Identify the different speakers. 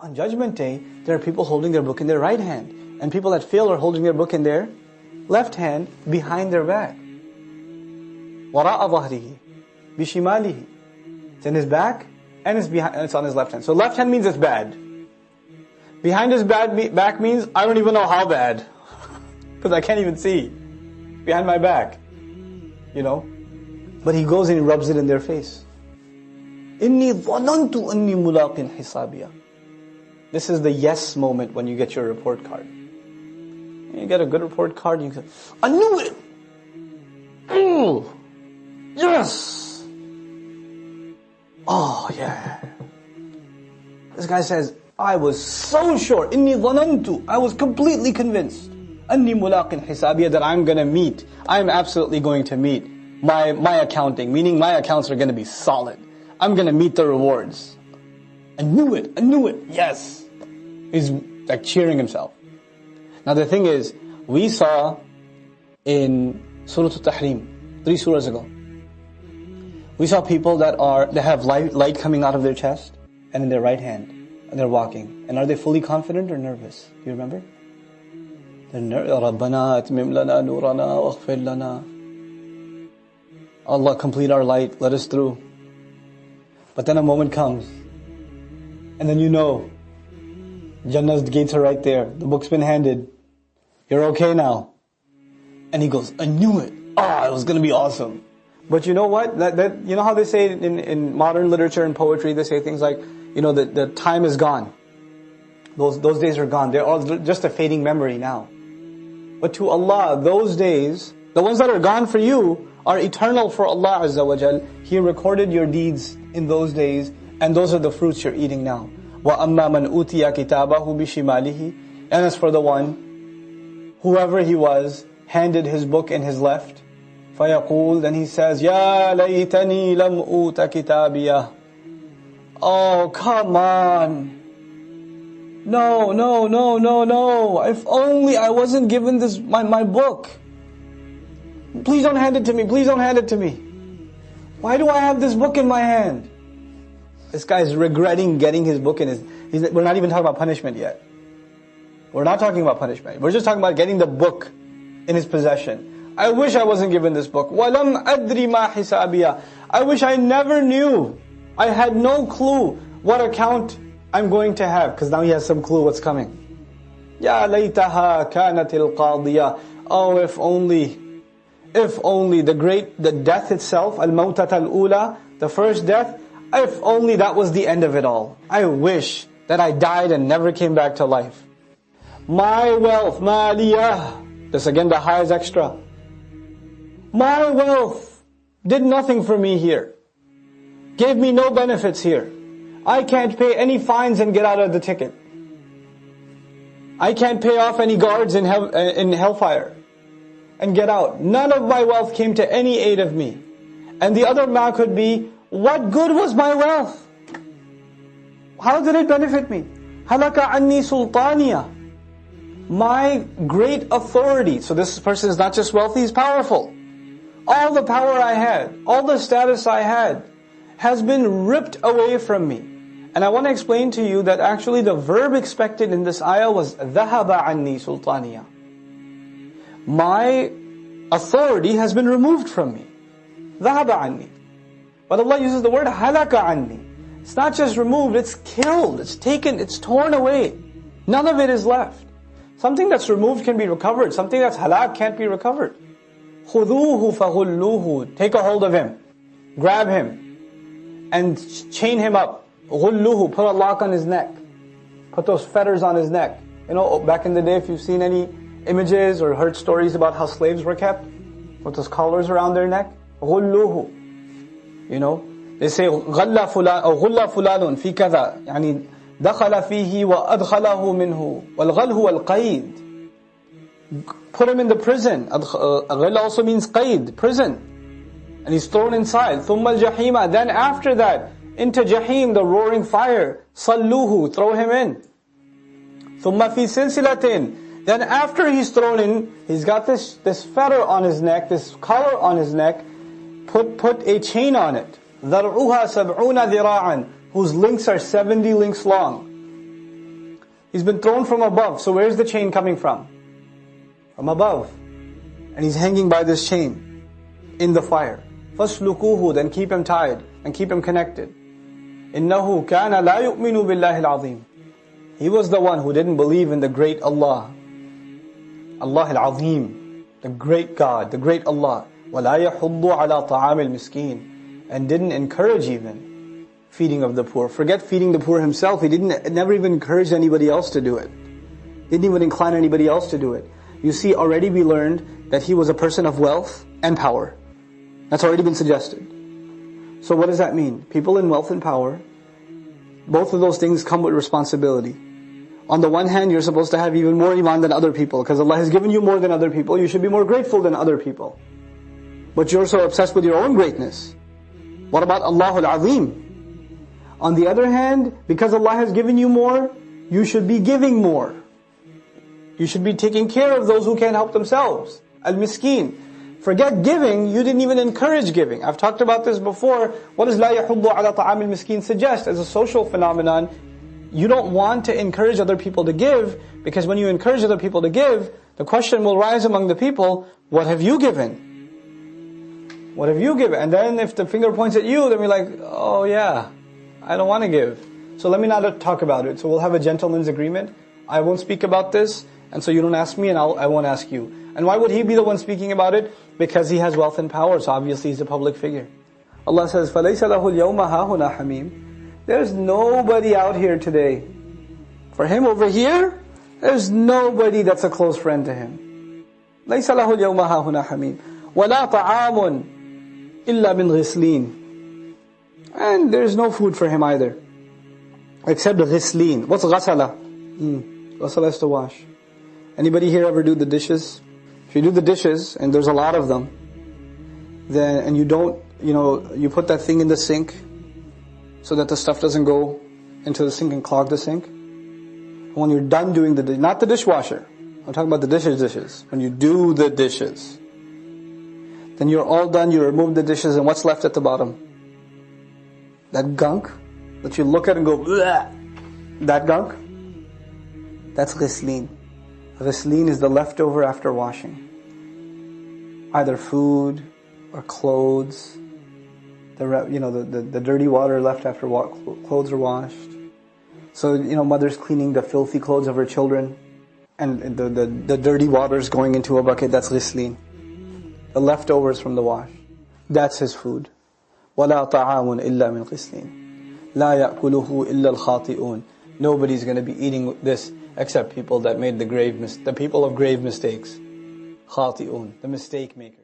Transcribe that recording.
Speaker 1: On Judgment Day, there are people holding their book in their right hand. And people that fail are holding their book in their left hand behind their back. وَرَاءَ ظَهْرِهِ بِشِمَالِهِ. It's in his back and it's on his left hand. So left hand means it's bad. Behind his back means I don't even know how bad. Because I can't even see. Behind my back. But he goes and he rubs it in their face. إِنِّي ظَنَنْتُ أَنِّي مُلَاقٍ حِسَابِيَهْ. This is the yes moment when you get your report card. You get a good report card, you say, I knew it! Oh, yes! Oh, yeah. This guy says, I was so sure, إِنِّي ظَنَنْتُ, I was completely convinced, أَنِّي مُلَاقٍ حِسَابِيَهْ, that I'm absolutely going to meet my accounting, meaning my accounts are going to be solid. I'm going to meet the rewards. I knew it, yes. He's like cheering himself. Now the thing is, we saw in Surah Al-Tahrim, 3 surahs ago, we saw people that have light coming out of their chest and in their right hand, and they're walking. And are they fully confident or nervous? Do you remember? They're رَبَّنَا أَتْمِمْ لَنَا نُورَنَا وَاغْفِرْ لَنَا. Allah, complete our light, let us through. But then a moment comes, and then Jannah's gates are right there. The book's been handed. You're okay now. And he goes, I knew it. It was going to be awesome. But you know what? You know how they say in modern literature and poetry, they say things like, the time is gone. Those days are gone. They're all just a fading memory now. But to Allah, those days, the ones that are gone for you, are eternal for Allah Azza wa Jal. He recorded your deeds in those days, and those are the fruits you're eating now. وَأَمَّا مَنْ أُوتِيَ كِتَابَهُ بِشِمَالِهِ. And as for the one, whoever he was, handed his book in his left, فَيَقُولُ, then he says, يَا لَيْتَنِي لَمْ أُوتَ كِتَابِيَهْ. Oh, come on. No. If only I wasn't given this, my book. Please don't hand it to me. Why do I have this book in my hand? This guy is regretting getting his book in his... We're not even talking about punishment yet. We're not talking about punishment. We're just talking about getting the book in his possession. I wish I wasn't given this book. وَلَمْ أَدْرِ مَا حِسَابِيَهْ. I wish I never knew. I had no clue what account I'm going to have. Because now he has some clue what's coming. يَا لَيْتَهَا كَانَتِ الْقَاضِيَةِ. Oh, if only the death itself, al-mawtat al-ula, the first death, if only that was the end of it all. I wish that I died and never came back to life. My wealth, maliyah. This again, the high is extra. My wealth did nothing for me here. Gave me no benefits here. I can't pay any fines and get out of the ticket. I can't pay off any guards in hellfire and get out. None of my wealth came to any aid of me. And the other ma could be, what good was my wealth? How did it benefit me? Halaka anni sultaniya. My great authority. So this person is not just wealthy, he's powerful. All the power I had, all the status I had, has been ripped away from me. And I want to explain to you that actually the verb expected in this ayah was ذَهَبَ عَنِّي سُلْطَانِيَا. My authority has been removed from me. ذَهَبَ عَنِّي. But Allah uses the word halaka anni. It's not just removed, it's killed, it's taken, it's torn away. None of it is left. Something that's removed can be recovered. Something that's halak can't be recovered. خُذُوهُ فَغُلُّوهُ. Take a hold of him. Grab him. And chain him up. غُلُّوهُ. Put a lock on his neck. Put those fetters on his neck. Back in the day, if you've seen any images or heard stories about how slaves were kept, with those collars around their neck. غُلُّوهُ. They say غَلَّ فُلَانٌ أو غُلَّ فُلَانٌ في كذا يعني دخل فيه وأدخله منه والغل هو القيد. Put him in the prison. غل also means قيد, prison. And he's thrown inside. ثُمَّ الْجَحِيمَ. Then after that, into Jahim, the roaring fire. صَلُّوهُ. Throw him in. ثُمَّ فِي سِلْسِلَةٍ. Then after he's thrown in, he's got this fetter on his neck, this collar on his neck. Put a chain on it. ذَرْعُهَا سَبْعُونَ ذِرَاعًا. Whose links are 70 links long. He's been thrown from above. So where's the chain coming from? From above. And he's hanging by this chain in the fire. فَاسْلُكُوهُ, then keep him tied and keep him connected. إِنَّهُ كَانَ لَا يُؤْمِنُ بِاللَّهِ الْعَظِيمِ. He was the one who didn't believe in the great Allah. Allah al-Azim, the great God, the great Allah. وَلَا يَحُضُّ عَلَى طَعَامِ الْمِسْكِينِ, and didn't encourage even feeding of the poor. Forget feeding the poor himself. He never even encouraged anybody else to do it. Didn't even incline anybody else to do it. You see, already we learned that he was a person of wealth and power. That's already been suggested. So what does that mean? People in wealth and power, both of those things come with responsibility. On the one hand, you're supposed to have even more iman than other people, because Allah has given you more than other people. You should be more grateful than other people. But you're so obsessed with your own greatness. What about Allahul Azim? On the other hand, because Allah has given you more, you should be giving more. You should be taking care of those who can't help themselves. Al-Miskin. Forget giving, you didn't even encourage giving. I've talked about this before. What does لَا يَحُضُّ عَلَى طَعَامِ الْمِسْكِينِ suggest? As a social phenomenon, you don't want to encourage other people to give, because when you encourage other people to give, the question will rise among the people, what have you given? What have you given? And then if the finger points at you, then we're like, oh yeah, I don't want to give. So let me not talk about it. So we'll have a gentleman's agreement. I won't speak about this, and so you don't ask me, and I won't ask you. And why would he be the one speaking about it? Because he has wealth and power, so obviously he's a public figure. Allah says, فَلَيْسَ لَهُ الْيَوْمَ هَاهُنَا حَمِيمٌ. There's nobody out here today. For him over here, there's nobody that's a close friend to him. لَيْسَ لَهُ الْيَوْمَ هَاهُنَا حَمِيمٌ وَلَا طَعَامٌ إِلَّا مِنْ غِسْلِينَ. And there's no food for him either, except ghislin. What's ghasala? Ghasala is to wash. Anybody here ever do the dishes? If you do the dishes, and there's a lot of them, then, and you don't, you put that thing in the sink, so that the stuff doesn't go into the sink and clog the sink. And when you're done doing not the dishwasher, I'm talking about the dishes. When you do the dishes, then you're all done, you remove the dishes, and what's left at the bottom? That gunk that you look at and go, bleh, that gunk, that's ghislin. Ghislin is the leftover after washing. Either food or clothes. The dirty water left after clothes are washed. So, mother's cleaning the filthy clothes of her children, and the dirty water is going into a bucket, that's ghislin. The leftovers from the wash. That's his food. وَلَا طَعَامٌ إِلَّا مِنْ غِسْلِينَ لَا يَأْكُلُهُ إِلَّا الْخَاطِئُونَ. Nobody's going to be eating this except people that made the people of grave mistakes. خاطئون, the mistake makers.